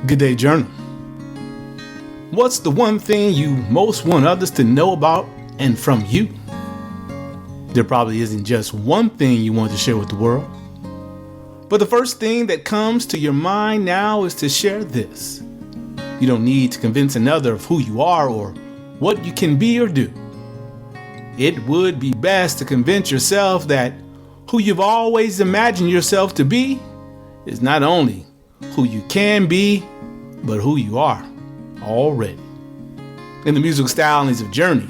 Good day, journal. What's the one thing you most want others to know about and from you? There probably isn't just one thing you want to share with the world. But the first thing that comes to your mind now is to share this. You don't need to convince another of who you are or what you can be or do. It would be best to convince yourself that who you've always imagined yourself to be is not only who you can be, but who you are already. In the musical stylings of Journey.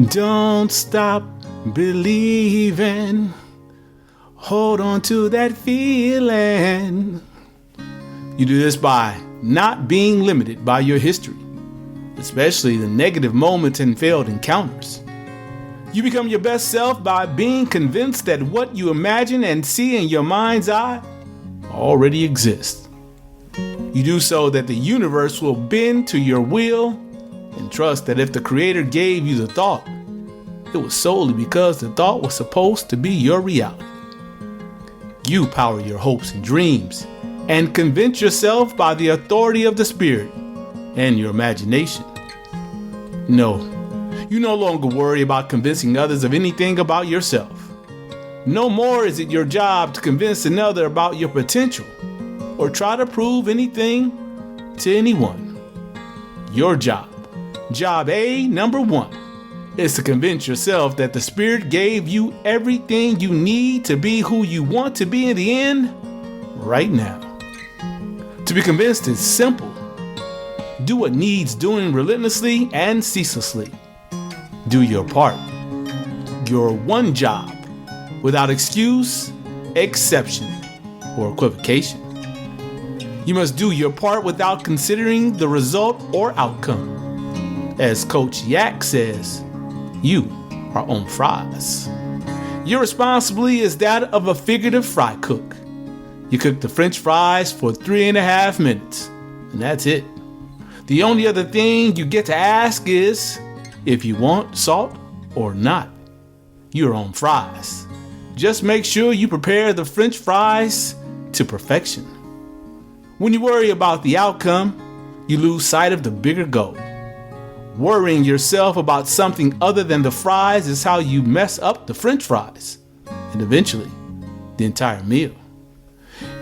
Don't stop believing. Hold on to that feeling. You do this by not being limited by your history, especially the negative moments and failed encounters. You become your best self by being convinced that what you imagine and see in your mind's eye already exists. You do so that the universe will bend to your will and trust that if the Creator gave you the thought, it was solely because the thought was supposed to be your reality. You power your hopes and dreams and convince yourself by the authority of the Spirit and your imagination. No, you no longer worry about convincing others of anything about yourself. No more is it your job to convince another about your potential or try to prove anything to anyone. Your job A number 1, is to convince yourself that the Spirit gave you everything you need to be who you want to be in the end right now. To be convinced is simple. Do what needs doing relentlessly and ceaselessly. Do your part. Your one job, without excuse, exception, or equivocation. You must do your part without considering the result or outcome. As Coach Yak says, you are on fries. Your responsibility is that of a figurative fry cook. You cook the French fries for 3.5 minutes, and that's it. The only other thing you get to ask is if you want salt or not. You're on fries. Just make sure you prepare the French fries to perfection. When you worry about the outcome, you lose sight of the bigger goal. Worrying yourself about something other than the fries is how you mess up the French fries, and eventually, the entire meal.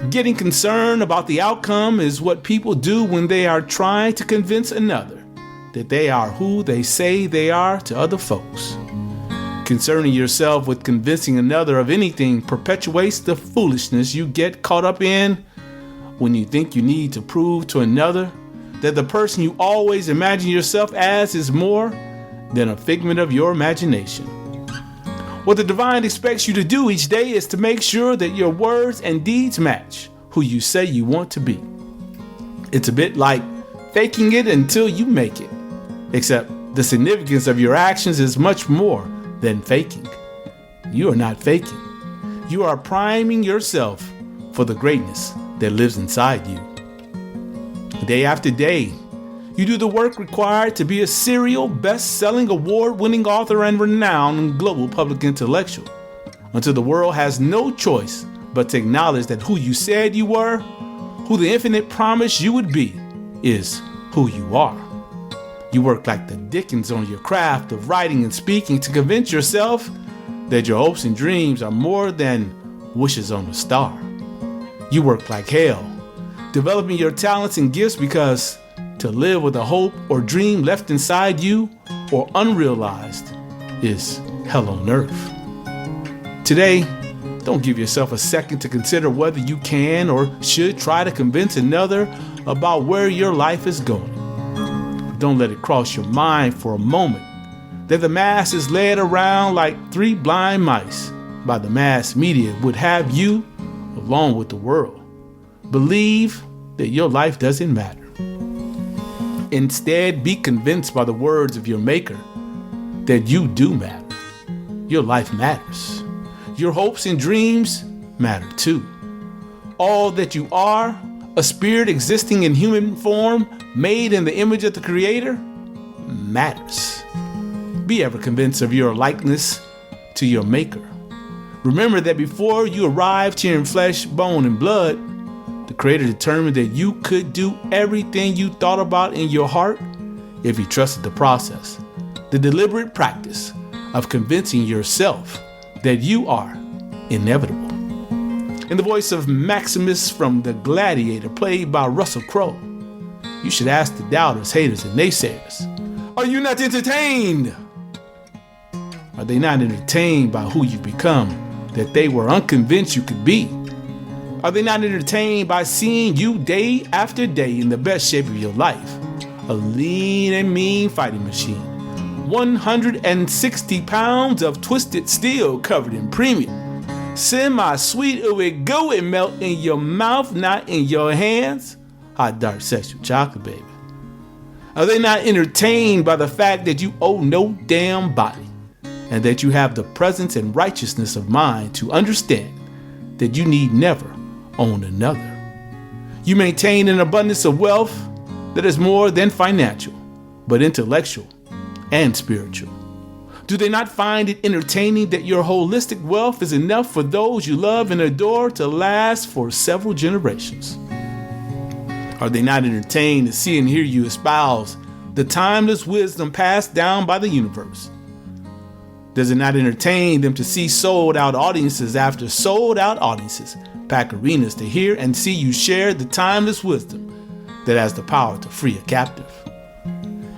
Getting concerned about the outcome is what people do when they are trying to convince another that they are who they say they are to other folks. Concerning yourself with convincing another of anything perpetuates the foolishness you get caught up in when you think you need to prove to another that the person you always imagine yourself as is more than a figment of your imagination. What the divine expects you to do each day is to make sure that your words and deeds match who you say you want to be. It's a bit like faking it until you make it, except the significance of your actions is much more than faking. You are not faking. You are priming yourself for the greatness that lives inside you. Day after day, you do the work required to be a serial, best-selling, award-winning author and renowned global public intellectual until the world has no choice but to acknowledge that who you said you were, who the infinite promised you would be, is who you are. You work like the Dickens on your craft of writing and speaking to convince yourself that your hopes and dreams are more than wishes on a star. You work like hell, developing your talents and gifts because to live with a hope or dream left inside you or unrealized is hell on earth. Today, don't give yourself a second to consider whether you can or should try to convince another about where your life is going. Don't let it cross your mind for a moment that the mass is led around like 3 blind mice by the mass media would have you, along with the world, believe that your life doesn't matter. Instead, be convinced by the words of your Maker that you do matter. Your life matters. Your hopes and dreams matter too. All that you are, a spirit existing in human form, made in the image of the Creator, matters. Be ever convinced of your likeness to your Maker. Remember that before you arrived here in flesh, bone, and blood, the Creator determined that you could do everything you thought about in your heart if you trusted the process, the deliberate practice of convincing yourself that you are inevitable. In the voice of Maximus from The Gladiator, played by Russell Crowe, you should ask the doubters, haters, and naysayers, are you not entertained? Are they not entertained by who you've become that they were unconvinced you could be? Are they not entertained by seeing you day after day in the best shape of your life? A lean and mean fighting machine. 160 pounds of twisted steel covered in premium. Semi-sweet, it would go and melt in your mouth, not in your hands. Hot, dark, sexual chocolate, baby. Are they not entertained by the fact that you owe no damn body and that you have the presence and righteousness of mind to understand that you need never own another? You maintain an abundance of wealth that is more than financial, but intellectual and spiritual. Do they not find it entertaining that your holistic wealth is enough for those you love and adore to last for several generations? Are they not entertained to see and hear you espouse the timeless wisdom passed down by the universe? Does it not entertain them to see sold out audiences after sold out audiences pack arenas to hear and see you share the timeless wisdom that has the power to free a captive?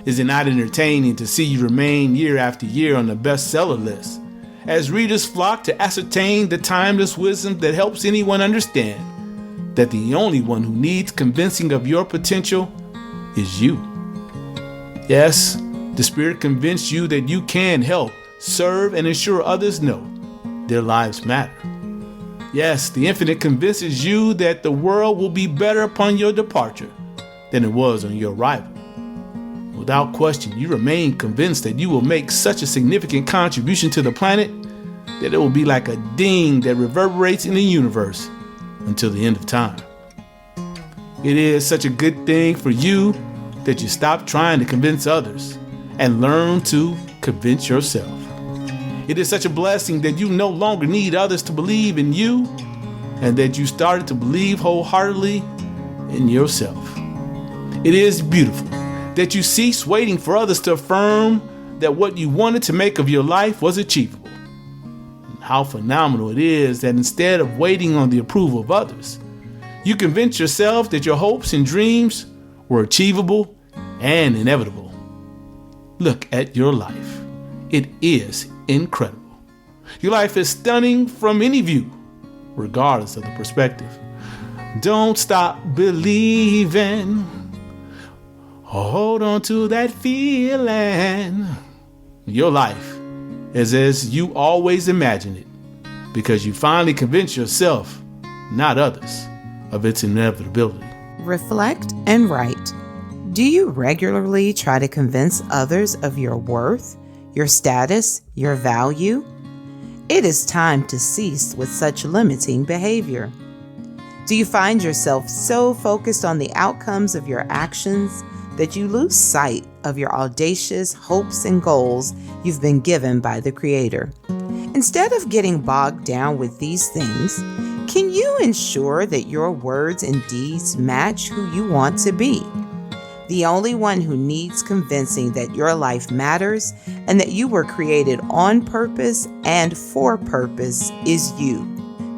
Is it not entertaining to see you remain year after year on the bestseller list as readers flock to ascertain the timeless wisdom that helps anyone understand that the only one who needs convincing of your potential is you? Yes, the Spirit convinced you that you can help, serve, and ensure others know their lives matter. Yes, the Infinite convinces you that the world will be better upon your departure than it was on your arrival. Without question, you remain convinced that you will make such a significant contribution to the planet that it will be like a ding that reverberates in the universe until the end of time. It is such a good thing for you that you stop trying to convince others and learn to convince yourself. It is such a blessing that you no longer need others to believe in you and that you started to believe wholeheartedly in yourself. It is beautiful that you cease waiting for others to affirm that what you wanted to make of your life was achievable. And how phenomenal it is that instead of waiting on the approval of others, you convince yourself that your hopes and dreams were achievable and inevitable. Look at your life. It is incredible. Your life is stunning from any view, regardless of the perspective. Don't stop believing. Hold on to that feeling. Your life is as you always imagined it because you finally convinced yourself, not others, of its inevitability. Reflect and write. Do you regularly try to convince others of your worth, your status, your value? It is time to cease with such limiting behavior. Do you find yourself so focused on the outcomes of your actions that you lose sight of your audacious hopes and goals you've been given by the Creator? Instead of getting bogged down with these things, can you ensure that your words and deeds match who you want to be? The only one who needs convincing that your life matters and that you were created on purpose and for purpose is you.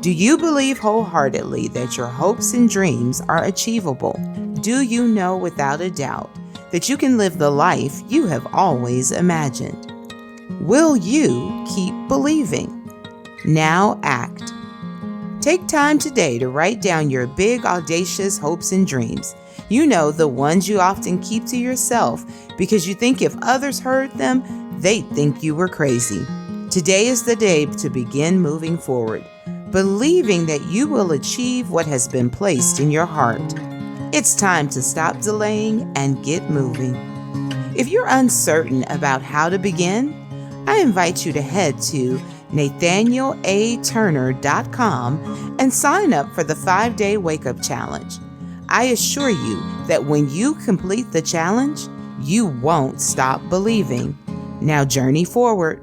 Do you believe wholeheartedly that your hopes and dreams are achievable? Do you know without a doubt that you can live the life you have always imagined? Will you keep believing? Now act. Take time today to write down your big, audacious hopes and dreams. You know, the ones you often keep to yourself because you think if others heard them, they'd think you were crazy. Today is the day to begin moving forward, believing that you will achieve what has been placed in your heart. It's time to stop delaying and get moving. If you're uncertain about how to begin, I invite you to head to nathanielaturner.com and sign up for the 5-day wake-up challenge. I assure you that when you complete the challenge, you won't stop believing. Now journey forward.